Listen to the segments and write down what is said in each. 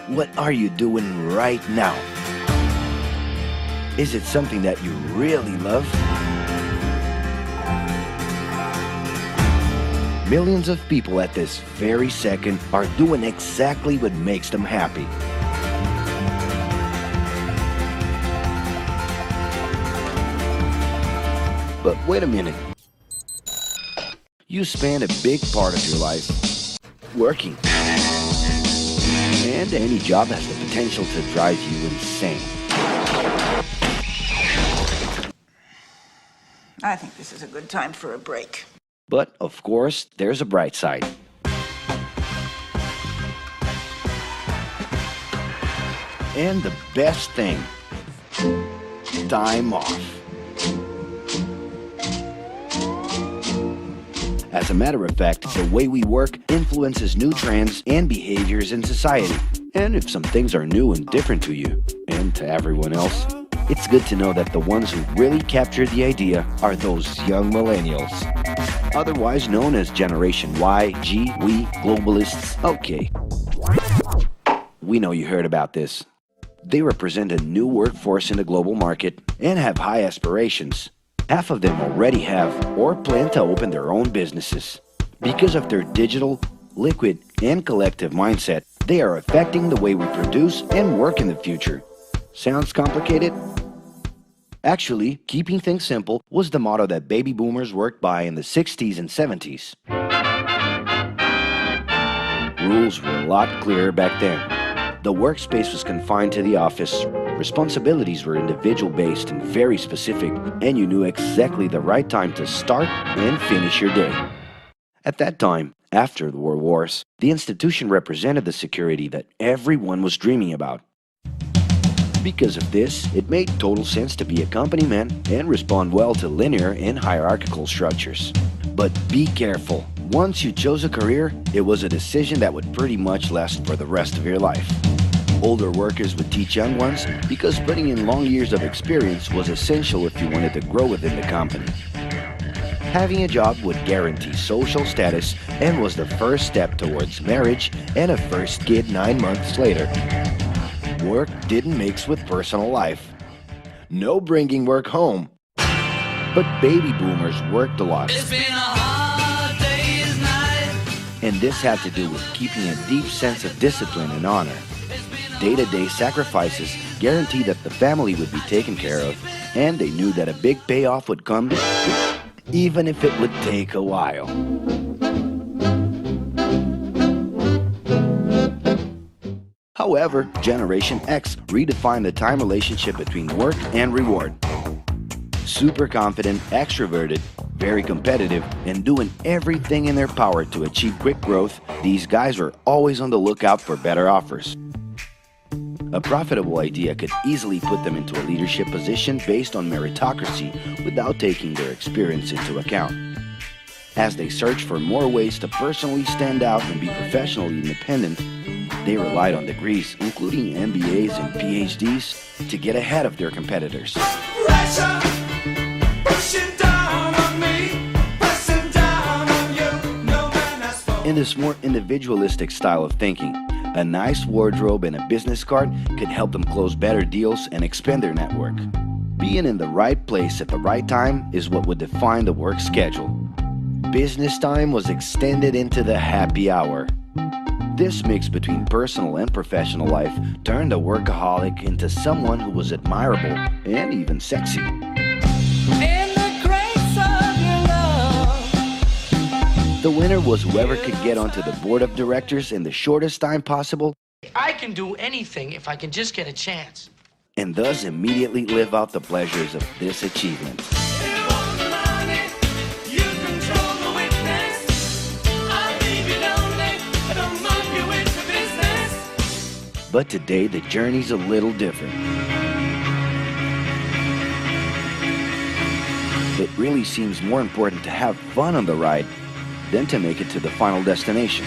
What are you doing right now? Is it something that you really love? Millions of people at this very second are doing exactly what makes them happy. But wait a minute. You spend a big part of your life working. And any job has the potential to drive you insane. I think this is a good time for a break. But, of course, there's a bright side. And the best thing, time off. As a matter of fact, the way we work influences new trends and behaviors in society. And if some things are new and different to you, and to everyone else, it's good to know that the ones who really captured the idea are those young millennials. Otherwise known as Generation Y, G, we, globalists. Okay. We know you heard about this. They represent a new workforce in the global market and have high aspirations. Half of them already have or plan to open their own businesses. Because of their digital, liquid, and collective mindset, they are affecting the way we produce and work in the future. Sounds complicated? Actually, keeping things simple was the motto that baby boomers worked by in the 60s and 70s. Rules were a lot clearer back then. The workspace was confined to the office, responsibilities were individual-based and very specific, and you knew exactly the right time to start and finish your day. At that time, after the World Wars, the institution represented the security that everyone was dreaming about. Because of this, it made total sense to be a company man and respond well to linear and hierarchical structures. But be careful. Once you chose a career, it was a decision that would pretty much last for the rest of your life. Older workers would teach young ones because putting in long years of experience was essential if you wanted to grow within the company. Having a job would guarantee social status and was the first step towards marriage and a first kid 9 months later. Work didn't mix with personal life. No bringing work home. But baby boomers worked a lot. It's been a hard day's night. And this had to do with keeping a deep sense of discipline and honor. Day-to-day sacrifices guaranteed that the family would be taken care of, and they knew that a big payoff would come, even if it would take a while. However, Generation X redefined the time relationship between work and reward. Super confident, extroverted, very competitive, and doing everything in their power to achieve quick growth, these guys were always on the lookout for better offers. A profitable idea could easily put them into a leadership position based on meritocracy without taking their experience into account. As they searched for more ways to personally stand out and be professionally independent, they relied on degrees, including MBAs and PhDs, to get ahead of their competitors. Pressure, pushing down on me, pressing down on you. No man has spoken. In this more individualistic style of thinking, a nice wardrobe and a business card could help them close better deals and expand their network. Being in the right place at the right time is what would define the work schedule. Business time was extended into the happy hour. This mix between personal and professional life turned a workaholic into someone who was admirable and even sexy. In the grace of your love. The winner was whoever could get onto the board of directors in the shortest time possible I can do anything if I can just get a chance. and thus immediately live out the pleasures of this achievement. You want the money, you control the witness. I'll leave you lonely, don't move you into business. But today the journey's a little different. It really seems more important to have fun on the ride than to make it to the final destination.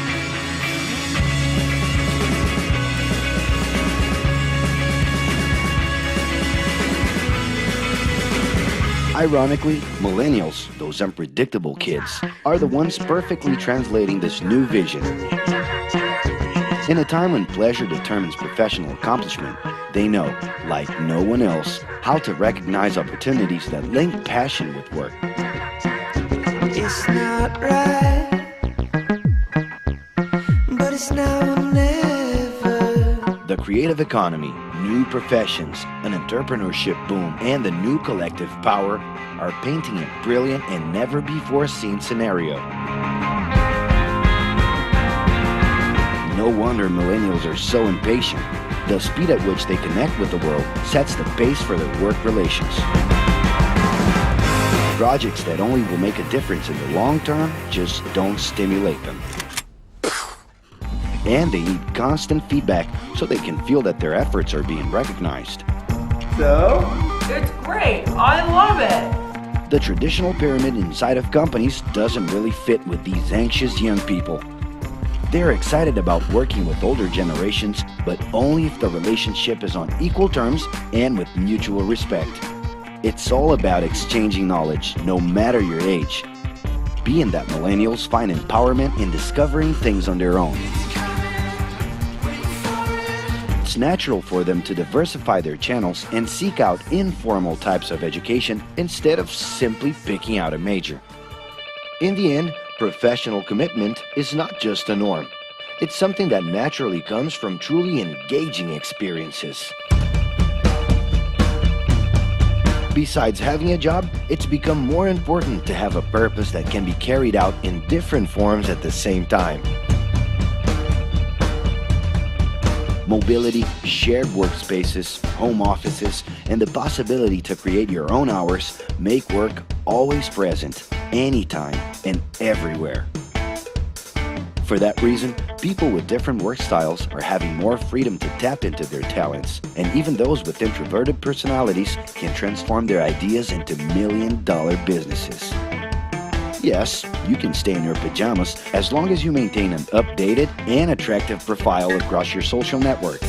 Ironically, millennials, those unpredictable kids, are the ones perfectly translating this new vision. In a time when pleasure determines professional accomplishment, they know, like no one else, how to recognize opportunities that link passion with work. It's not right, but it's now or never. The creative economy, new professions, an entrepreneurship boom, and the new collective power are painting a brilliant and never-before-seen scenario. No wonder millennials are so impatient. The speed at which they connect with the world sets the pace for their work relations. Projects that only will make a difference in the long term just don't stimulate them. And they need constant feedback so they can feel that their efforts are being recognized. So? It's great. I love it. The traditional pyramid inside of companies doesn't really fit with these anxious young people. They're excited about working with older generations, but only if the relationship is on equal terms and with mutual respect. It's all about exchanging knowledge, no matter your age. Being that millennials find empowerment in discovering things on their own. It's natural for them to diversify their channels and seek out informal types of education instead of simply picking out a major. In the end, professional commitment is not just a norm. It's something that naturally comes from truly engaging experiences. Besides having a job, it's become more important to have a purpose that can be carried out in different forms at the same time. Mobility, shared workspaces, home offices, and the possibility to create your own hours make work always present, anytime and everywhere. For that reason, people with different work styles are having more freedom to tap into their talents, and even those with introverted personalities can transform their ideas into million-dollar businesses. Yes, you can stay in your pajamas as long as you maintain an updated and attractive profile across your social network.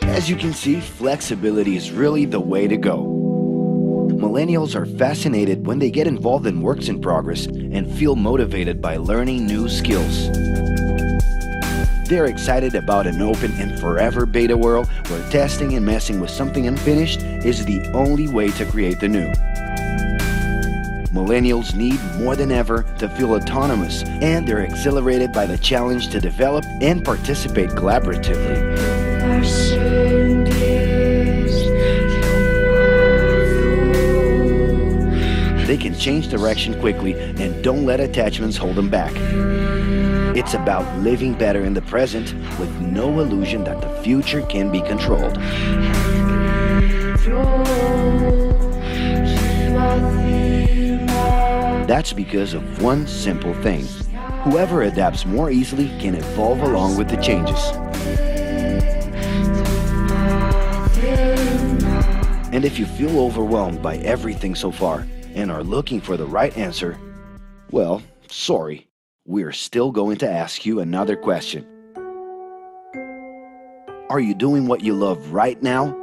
As you can see, flexibility is really the way to go. Millennials are fascinated when they get involved in works in progress and feel motivated by learning new skills. They're excited about an open and forever beta world where testing and messing with something unfinished is the only way to create the new. Millennials need more than ever to feel autonomous, and they're exhilarated by the challenge to develop and participate collaboratively. They can change direction quickly and don't let attachments hold them back. It's about living better in the present with no illusion that the future can be controlled. That's because of one simple thing. Whoever adapts more easily can evolve along with the changes. And if you feel overwhelmed by everything so far and are looking for the right answer, well, sorry. We're still going to ask you another question. Are you doing what you love right now?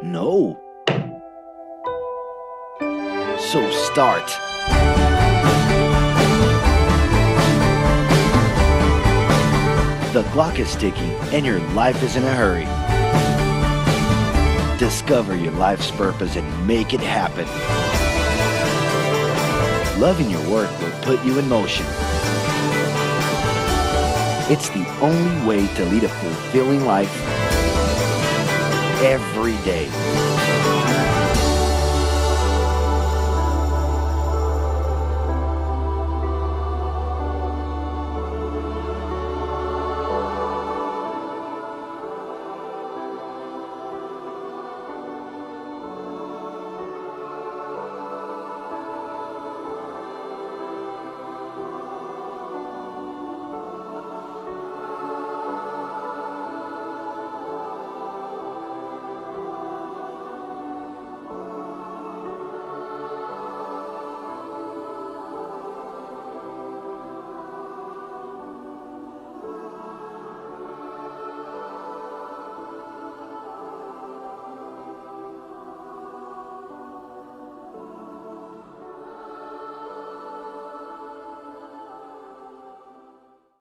No. So start. The clock is ticking and your life is in a hurry. Discover your life's purpose and make it happen. Loving your work will put you in motion. It's the only way to lead a fulfilling life every day.